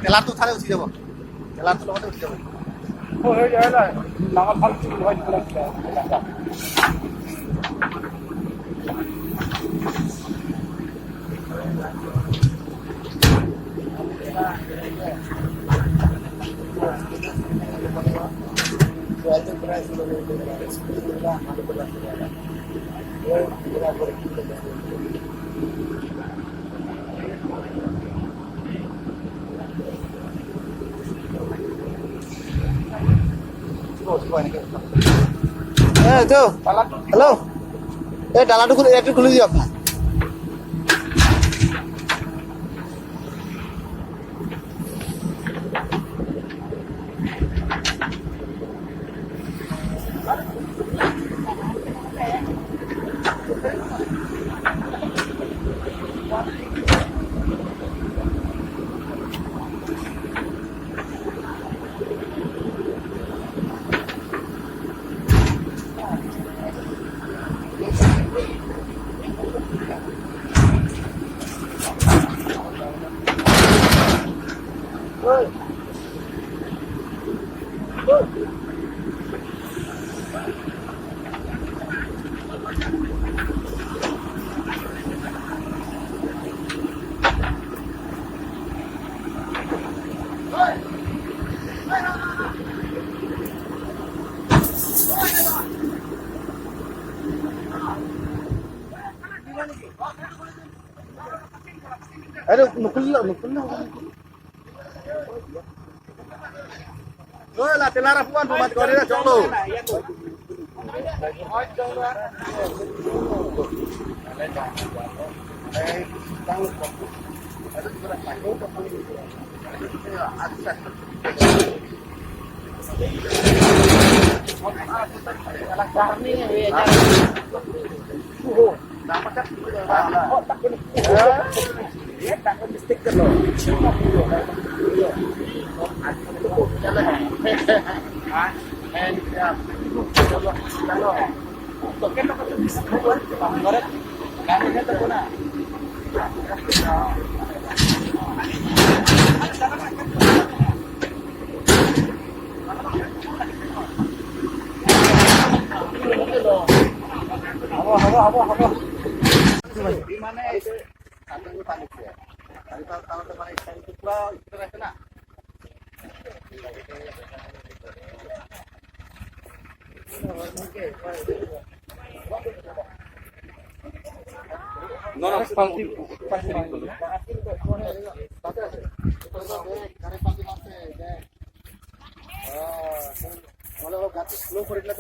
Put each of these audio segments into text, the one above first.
তেলাৰ তো উঠালে উঠি যাব তেলাৰ তো লগতে উঠি যাব হৈ যায় না ডাঙৰ ভাল হয় হেল্ল' এই ডালাটো খুলি দিয়ক না Aduh, nukul lah. Rồi là tiền là phuan mặt có đấy là trong đồ. Stiker loh. No, slow for it to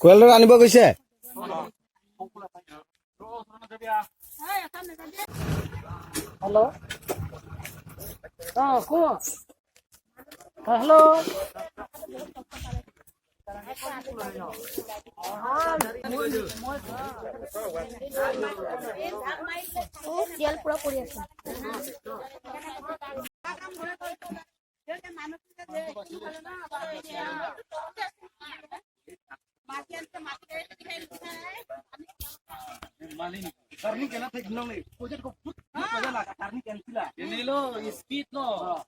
কোয়েলটো আনিব গৈছে हेलो को हेलो তেল পুৰা পৰি আছে Karni kena take long nih. Project ko put put aja lah. Karni cancel lah. Ini lo speed lo.